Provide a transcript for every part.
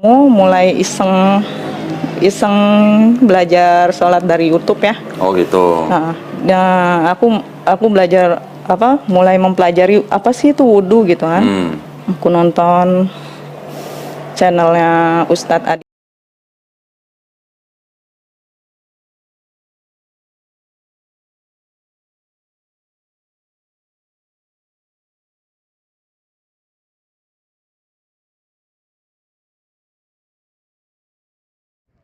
Mulai iseng iseng belajar sholat dari YouTube ya. Oh gitu. Nah, aku belajar mulai mempelajari apa sih itu wudhu gitu kan. Aku nonton channelnya Ustadz Adi.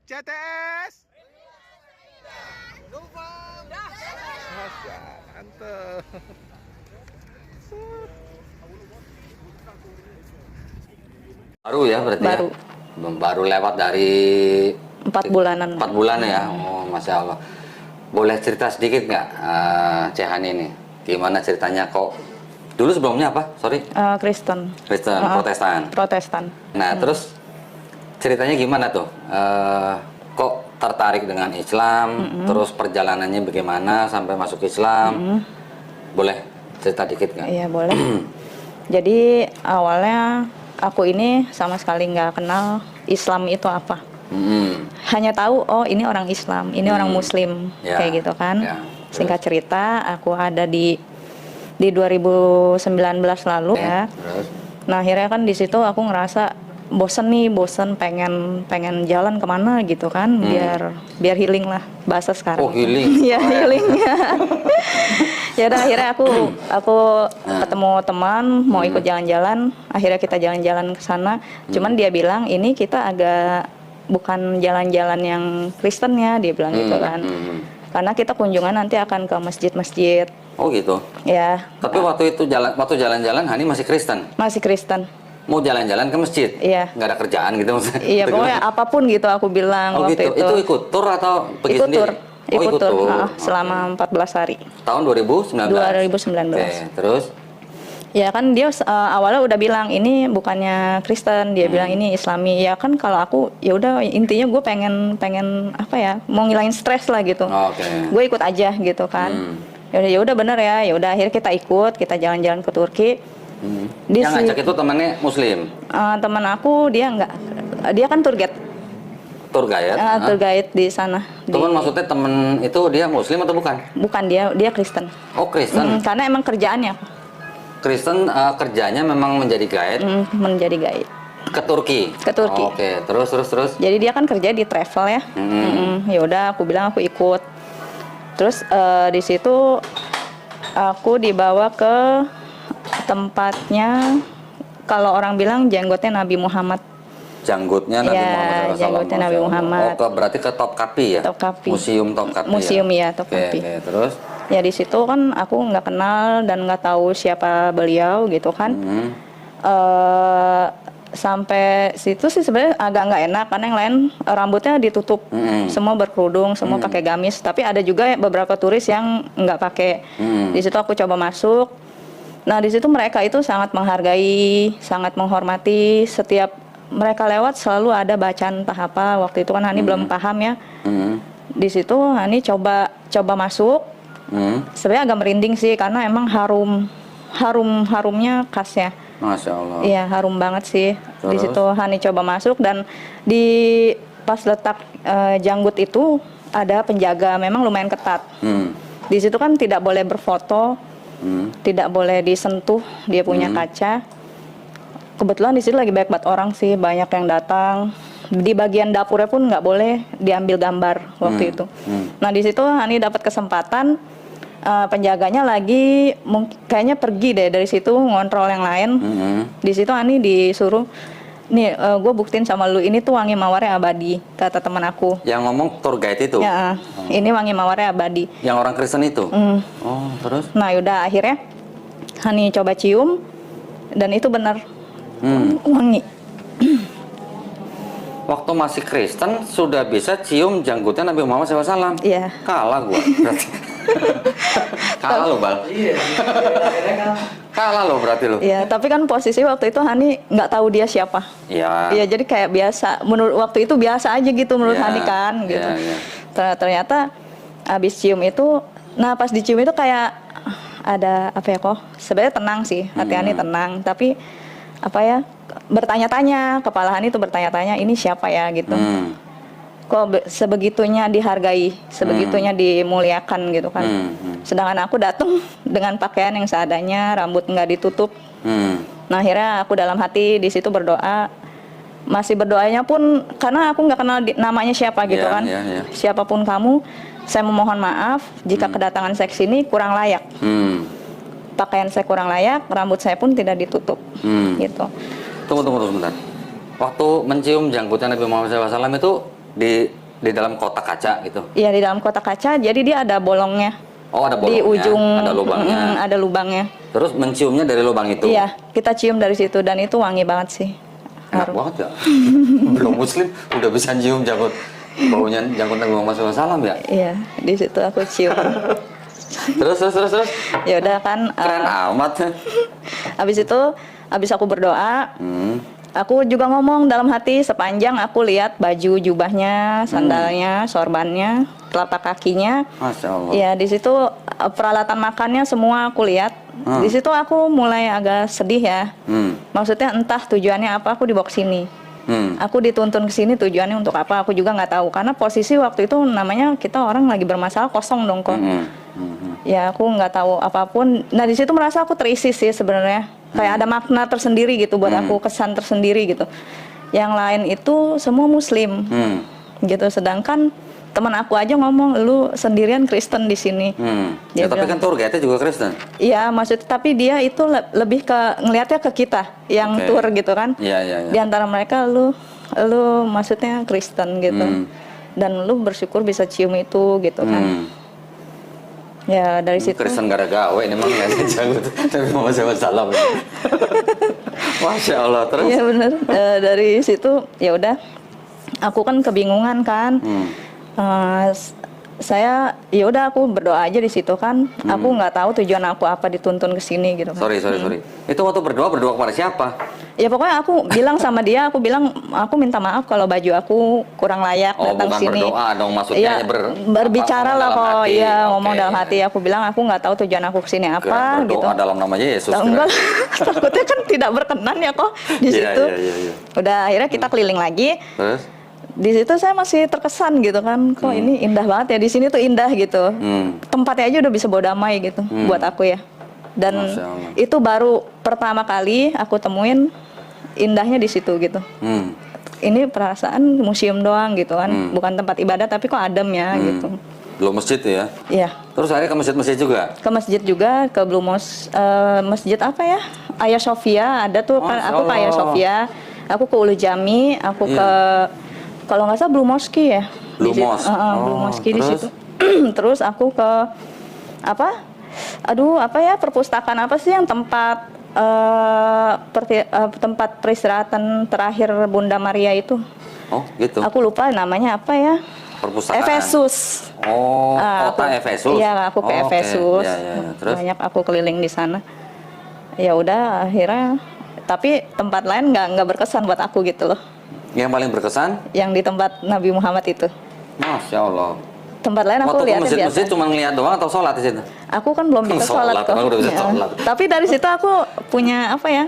CTS mantap. Baru ya berarti Baru. ya? Baru lewat dari 4 bulanan. 4 bulan ya? Oh, Masya Allah. Boleh cerita sedikit nggak, Cehani ini? Gimana ceritanya kok? Dulu sebelumnya apa? Sorry? Kristen. Protestan. Protestan. Nah, terus ceritanya gimana tuh? Kok tertarik dengan Islam? Terus perjalanannya bagaimana sampai masuk Islam? Boleh cerita dikit nggak? Iya boleh. Jadi awalnya aku ini sama sekali nggak kenal Islam itu apa. Hanya tahu oh ini orang Islam, ini orang Muslim, Ya. kayak gitu kan. Ya. Singkat cerita, aku ada di 2019 lalu ya. Terus? Nah akhirnya kan di situ aku ngerasa bosen pengen jalan kemana gitu kan, biar healing lah bahasa sekarang. Oh, healing. Iya healing. Ya udah akhirnya aku ketemu teman mau ikut jalan-jalan, akhirnya kita jalan-jalan ke sana. Cuman dia bilang ini kita agak bukan jalan-jalan yang Kristen ya, dia bilang gitu kan. Karena kita kunjungan nanti akan ke masjid-masjid. Oh gitu. Ya. Tapi waktu jalan-jalan Hani masih Kristen. Masih Kristen. Mau jalan-jalan ke masjid? Iya. Nggak ada kerjaan gitu maksudnya? Iya, pokoknya apapun gitu aku bilang Oh waktu gitu. Itu ikut tur atau pergi ikut sendiri? tur. Oh, Ikut tur. Oke. Selama 14 hari. Tahun 2019. 2019. Oke, terus? Ya kan dia awalnya udah bilang ini bukannya Kristen, dia bilang ini Islami. Ya kan kalau aku ya udah intinya gue pengen apa ya, mau ngilangin stres lah gitu. Oke. Gue ikut aja gitu kan. Ya udah bener ya. Ya udah akhirnya kita jalan-jalan ke Turki. Yang ngajak itu temannya Muslim? Teman aku dia kan tour guide. Tour guide? Tour guide di sana. Teman maksudnya temen itu dia Muslim atau bukan? Bukan, dia Kristen. Oh Kristen? Karena emang kerjaannya Kristen kerjanya memang menjadi guide? Menjadi guide. Ke Turki? Ke Turki. Oh, oke, terus? Jadi dia kan kerja di travel ya. Ya udah aku bilang aku ikut. Terus di situ aku dibawa ke tempatnya, kalau orang bilang jenggotnya Nabi Muhammad. Janggutnya Nabi Ya, Muhammad SAW. janggutnya Nabi Muhammad. Oh, berarti ke Topkapi ya? Topkapi. Museum Topkapi. Museum ya, Topkapi. Oke, terus? Ya di situ kan aku nggak kenal dan nggak tahu siapa beliau gitu kan. Sampai situ sih sebenarnya agak nggak enak karena yang lain rambutnya ditutup, semua berkerudung, semua pakai gamis. Tapi ada juga beberapa turis yang nggak pakai. Di situ aku coba masuk. Nah di situ mereka itu sangat menghargai, sangat menghormati. Setiap mereka lewat selalu ada bacaan entah apa. Waktu itu kan Hani belum paham ya. Di situ Hani coba masuk. Sebenarnya agak merinding sih karena emang harumnya khas ya. Masya Allah. Iya harum banget sih. Terus? Di situ Hani coba masuk dan di pas letak janggut itu ada penjaga, memang lumayan ketat. Di situ kan tidak boleh berfoto, tidak boleh disentuh, dia punya kaca. Kebetulan di situ lagi banyak banget orang sih, banyak yang datang. Di bagian dapurnya pun nggak boleh diambil gambar waktu itu. Nah di situ Hani dapat kesempatan, penjaganya lagi kayaknya pergi deh dari situ ngontrol yang lain. Di situ Hani disuruh, nih gue buktiin sama lu ini tuh wangi mawarnya abadi, kata teman aku. Yang ngomong tour guide itu? Ya, ini wangi mawarnya abadi. Yang orang Kristen itu? Oh, terus? Nah yaudah akhirnya Hani coba cium dan itu benar wangi. Waktu masih Kristen sudah bisa cium janggutnya Nabi Muhammad SAW? Iya. Kalah gua berarti. Kalah lo Bal. Kalah lo berarti lo. Iya, tapi kan posisi waktu itu Hani nggak tahu dia siapa. Iya. Iya, jadi kayak biasa. Menurut waktu itu biasa aja gitu menurut Iya, Hani kan, gitu. iya. Ternyata abis cium itu, nah pas dicium itu kayak ada apa ya kok? Sebenarnya tenang sih, hati Hani tenang. Tapi apa ya, bertanya-tanya, kepala Han itu bertanya-tanya ini siapa ya gitu. Kok sebegitunya dihargai, sebegitunya dimuliakan gitu kan. Sedangkan aku datang dengan pakaian yang seadanya, rambut nggak ditutup. Nah akhirnya aku dalam hati di situ berdoa, masih berdoanya pun karena aku nggak kenal namanya siapa gitu kan. Siapapun kamu, saya memohon maaf jika kedatangan saya ke sini kurang layak. Pakaian saya kurang layak, rambut saya pun tidak ditutup, gitu. Tunggu sebentar. Waktu mencium janggutnya Nabi Muhammad SAW itu di dalam kotak kaca gitu? Iya di dalam kotak kaca, jadi dia ada bolongnya. Oh ada bolongnya, di ujung, ada lubangnya. Ada lubangnya. Terus menciumnya dari lubang itu? Iya, kita cium dari situ dan itu wangi banget sih. Enak banget ya. Belum muslim udah bisa cium janggut, baunya janggut Nabi Muhammad SAW ya? Iya, di situ aku cium. Terus. Ya udah kan. Keren amat. Habis aku berdoa, aku juga ngomong dalam hati sepanjang aku lihat baju jubahnya, sandalnya, sorbannya, telapak kakinya. Masya Allah. Ya di situ peralatan makannya semua aku lihat. Di situ aku mulai agak sedih ya. Maksudnya entah tujuannya apa aku dibawa ke sini. Aku dituntun ke sini tujuannya untuk apa? Aku juga nggak tahu karena posisi waktu itu namanya kita orang lagi bermasalah kosong dong kok. Ya aku nggak tahu apapun. Nah di situ merasa aku terisi sih sebenarnya. Kayak ada makna tersendiri gitu buat aku, kesan tersendiri gitu. Yang lain itu semua Muslim, gitu. Sedangkan teman aku aja ngomong, lu sendirian Kristen di sini. Ya, tapi kan tour guide-nya juga Kristen. Iya, maksud tapi dia itu lebih ke ngelihatnya ke kita yang tour gitu kan. Iya. Di antara mereka lu maksudnya Kristen gitu. Dan lu bersyukur bisa cium itu gitu kan. Ya dari situ. Kristen gara gawe ini mah nggak janggut Nabi Muhammad SAW. Masya Allah. Terus? Iya benar. Dari situ ya udah, aku kan kebingungan kan. Saya ya udah aku berdoa aja di situ kan. Aku nggak tahu tujuan aku apa dituntun ke sini gitu kan. Sorry. Itu waktu berdoa kepada siapa? Ya pokoknya aku bilang sama dia, aku minta maaf kalau baju aku kurang layak datang bukan sini. Berdoa dong maksudnya. Iya, berbicara lah kok. Iya, ngomong Oke. dalam hati. Aku bilang aku nggak tahu tujuan aku kesini apa Berdoa gitu. dalam nama Yesus. Enggak, takutnya kan tidak berkenan ya kok di situ. Iya. Udah akhirnya kita keliling lagi. Terus? Di situ saya masih terkesan gitu kan, kok ini indah banget ya, di sini tuh indah gitu. Tempatnya aja udah bisa bawa damai gitu buat aku ya. Dan itu baru pertama kali aku temuin indahnya di situ gitu. Ini perasaan museum doang gitu kan, bukan tempat ibadah tapi kok adem ya gitu. Belum masjid ya? Iya. Terus akhirnya ke masjid juga? Ke masjid juga, ke Blue Mosque, masjid apa ya? Hagia Sophia ada tuh kan, aku ke Hagia Sophia, aku ke Ulu Jami, aku ke kalau nggak salah Blue Mosque ya. Blue Mosque. Blue Mosque di situ. Terus aku ke apa? Perpustakaan apa sih yang tempat tempat peristirahatan terakhir Bunda Maria itu? Oh, gitu. Aku lupa namanya apa ya? Perpustakaan. Efesus. Oh, kota Efesus. Iya, aku ke Efesus. Ya. Terus? Banyak aku keliling di sana. Ya udah akhirnya, tapi tempat lain nggak berkesan buat aku gitu loh. Yang paling berkesan? Yang di tempat Nabi Muhammad itu. Masya Allah. Tempat lain aku lihat biasa. Masjid cuma ngeliat doang atau sholat di situ? Aku kan belum bisa sholat kok. Udah bisa Ya. sholat. Tapi dari situ aku punya apa ya?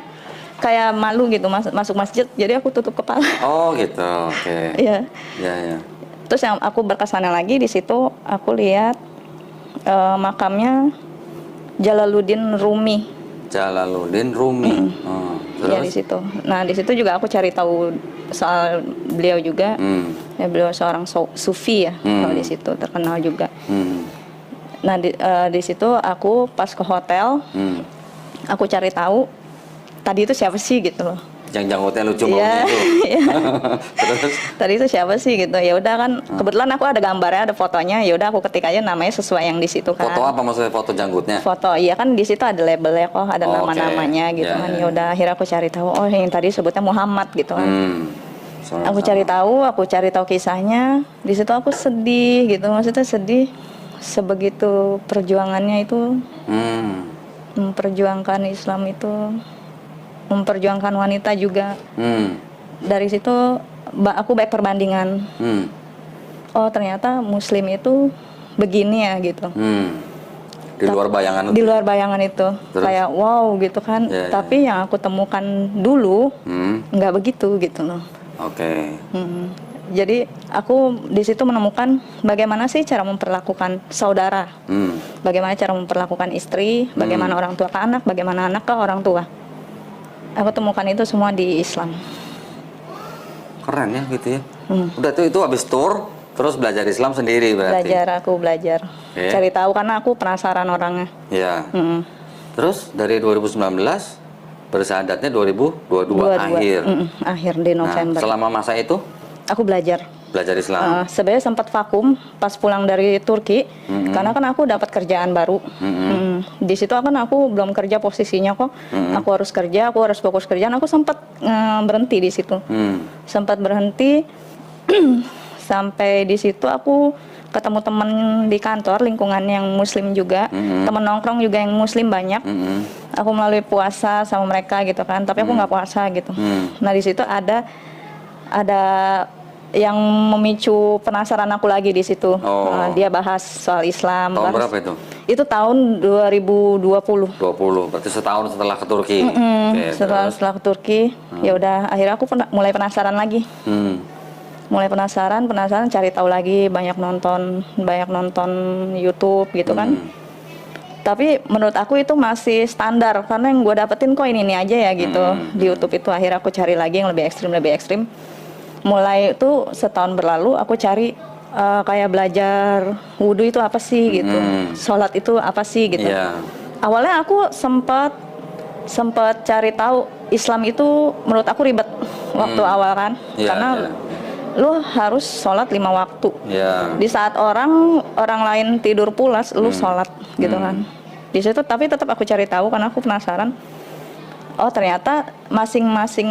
Kayak malu gitu masuk masjid, jadi aku tutup kepala. Oh gitu, oke. Iya. Iya. Terus yang aku berkesannya lagi di situ aku lihat makamnya Jalaluddin Rumi. Jalaluddin Rumi. Ya di situ. Nah di situ juga aku cari tahu soal beliau juga. Ya beliau seorang sufi ya, kalau di situ terkenal juga. Nah di situ aku pas ke hotel, aku cari tahu tadi itu siapa sih gitu loh. Yang janggutnya lucu baunya itu. Iya. Terus? Tadi itu siapa sih gitu. Ya udah kan kebetulan aku ada gambarnya, ada fotonya. Ya udah aku ketik aja namanya sesuai yang di situ kan. Foto apa maksudnya, foto janggutnya? Foto, iya kan di situ ada labelnya kok, ada nama-namanya gitu kan. Ya udah akhirnya aku cari tahu, oh yang tadi sebutnya Muhammad gitu kan. Aku cari tahu kisahnya. Di situ aku sedih gitu, maksudnya sedih sebegitu perjuangannya itu. Memperjuangkan Islam itu, memperjuangkan wanita juga. Dari situ aku baik perbandingan. Oh ternyata Muslim itu begini ya gitu. Di luar bayangan Di itu? luar bayangan itu. Terus? Kayak wow gitu kan. Ya, Tapi yang aku temukan dulu nggak begitu gitu loh. Oke. Jadi aku di situ menemukan bagaimana sih cara memperlakukan saudara, bagaimana cara memperlakukan istri, bagaimana orang tua ke anak, bagaimana anak ke orang tua. Aku temukan itu semua di Islam. Keren ya gitu ya. Udah itu habis tour, terus belajar Islam sendiri berarti? Aku belajar. Oke. Cari tahu karena aku penasaran orangnya. Ya. Terus dari 2019 bersyahadatnya 2022 akhir. Akhir di Nah, November. selama masa itu Aku belajar. Islam. Sebenarnya sempat vakum pas pulang dari Turki, karena kan aku dapat kerjaan baru. Di situ kan aku belum kerja posisinya kok. Aku harus kerja, aku harus fokus kerjaan. Aku sempat berhenti di situ. Sempat berhenti sampai di situ aku ketemu teman di kantor lingkungan yang Muslim juga, teman nongkrong juga yang Muslim banyak. Aku melalui puasa sama mereka gitu kan, tapi aku nggak puasa gitu. Nah di situ ada yang memicu penasaran aku lagi di situ. Dia bahas soal Islam. Tahun berapa itu? Itu tahun 2020. 20, berarti setahun setelah ke Turki. Oke, Setelah ke Turki, ya udah akhirnya aku mulai penasaran lagi. Mulai penasaran, cari tahu lagi, banyak nonton YouTube gitu kan. Tapi menurut aku itu masih standar karena yang gue dapetin kok ini aja ya gitu. Di YouTube itu akhirnya aku cari lagi yang lebih ekstrim. Mulai itu setahun berlalu aku cari kayak belajar wudhu itu apa sih gitu, sholat itu apa sih gitu. Awalnya aku sempat cari tahu Islam itu menurut aku ribet waktu awal kan, karena lu harus sholat 5 waktu. Di saat orang lain tidur pulas, lu sholat gitu kan. Di situ tapi tetap aku cari tahu karena aku penasaran. Oh ternyata masing-masing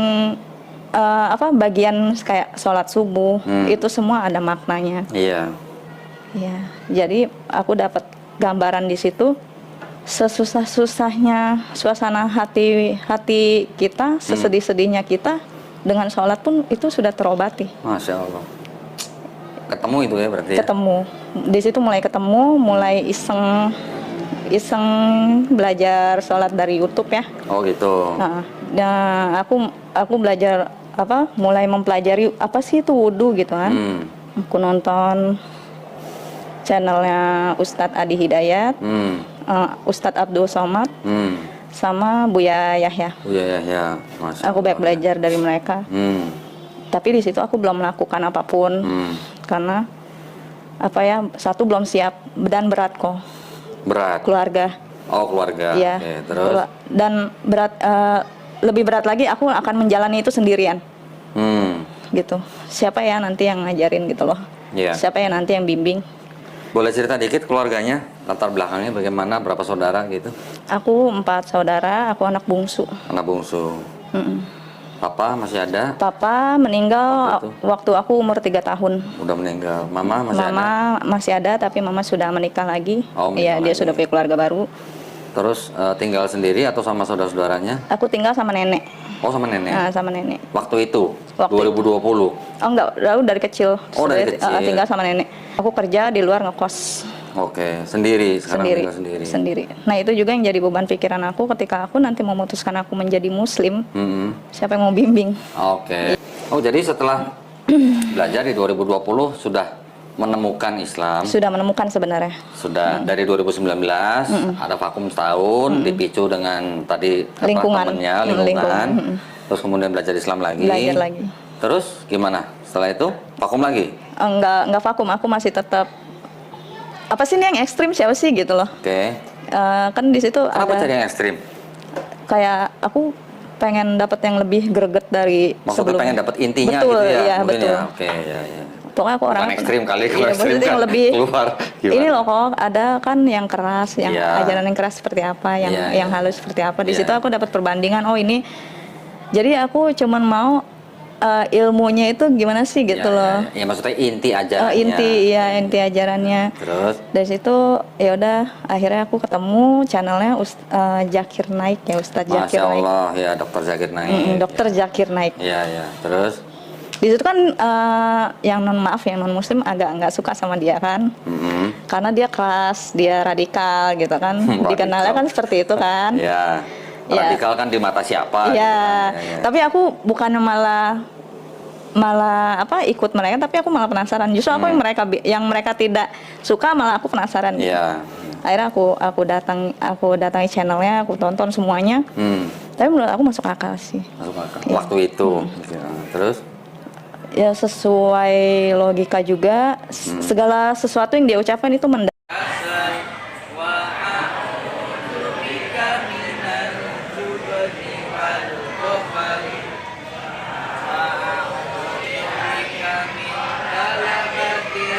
bagian kayak sholat subuh itu semua ada maknanya. Iya. Jadi aku dapat gambaran di situ. Sesusah-susahnya suasana hati kita, sesedih-sedihnya kita, dengan sholat pun itu sudah terobati. Masya Allah. Ketemu itu ya berarti? Ketemu. Di situ mulai ketemu, mulai iseng belajar sholat dari YouTube ya. Oh gitu. Nah, aku belajar mulai mempelajari apa sih itu wudhu gitu kan. Aku nonton channelnya Ustadz Adi Hidayat, Ustadz Abdul Somad, sama Buya Yahya. Aku banyak belajar dari mereka. Tapi di situ aku belum melakukan apapun karena satu belum siap dan berat kok. Berat. Keluarga. Oh keluarga. Iya. Oke, terus. Dan berat. Lebih berat lagi aku akan menjalani itu sendirian. Gitu. Siapa ya nanti yang ngajarin gitu loh. Siapa ya nanti yang bimbing. Boleh cerita dikit keluarganya, latar belakangnya bagaimana, berapa saudara gitu? Aku 4 saudara, aku anak bungsu. Anak bungsu. Papa masih ada? Papa meninggal waktu aku umur 3 tahun. Udah meninggal. Mama masih ada? Mama masih ada, tapi mama sudah menikah lagi. Iya, dia sudah punya keluarga baru. Terus tinggal sendiri atau sama saudara-saudaranya? Aku tinggal sama nenek. Oh sama nenek? Sama nenek. Waktu itu? 2020? Oh enggak, dari kecil. Oh dari kecil? Tinggal sama nenek. Aku kerja di luar ngekos. Oke, sendiri sekarang tinggal sendiri. Nah itu juga yang jadi beban pikiran aku ketika aku nanti memutuskan aku menjadi muslim. Siapa yang mau bimbing? Oke. Oh jadi setelah belajar di 2020 sudah menemukan Islam? Sudah menemukan sebenarnya. Sudah dari 2019 ada vakum setahun, dipicu dengan tadi lingkungan. Terus kemudian belajar Islam lagi. Terus gimana? Setelah itu vakum lagi? Enggak vakum, aku masih tetap. Apa sih ini yang ekstrim siapa sih gitu loh? Oke. Kan di situ Kenapa ada. cari yang ekstrim? Kayak aku pengen dapat yang lebih greget dari maksudnya sebelumnya. Pengen dapat intinya betul, gitu ya? Iya, mungkin betul. ya. Oke, ya. Pokoknya aku orang ekstrim kali, kalau iya, ekstrim kan yang lebih keluar. Gimana? Ini loh kok ada kan yang keras, yang ajaran yang keras seperti apa, yang halus seperti apa. Di situ aku dapat perbandingan. Oh ini, jadi aku cuman mau ilmunya itu gimana sih gitu loh. Ya maksudnya inti ajarannya. Inti ajarannya. Terus dari situ ya udah akhirnya aku ketemu channelnya Zakir Naik ya, Ustadz Zakir Naik. Masya Allah ya, Dokter Zakir Naik. Dokter Zakir Naik. Iya. Terus di situ kan yang non muslim agak nggak suka sama dia kan. karena dia keras, dia radikal gitu kan. Dikenalnya kan seperti itu kan. Ya, Ya. radikal kan di mata siapa? gitu Iya. kan. Ya. Tapi aku bukannya malah apa ikut mereka, tapi aku malah penasaran. Justru aku yang mereka tidak suka malah aku penasaran. Gitu. Iya. Akhirnya aku datangi channelnya, aku tonton semuanya. Tapi menurut aku masuk akal sih. Masuk akal. Iya. Waktu itu. Gitu. Terus? Ya sesuai logika juga, segala sesuatu yang dia ucapkan itu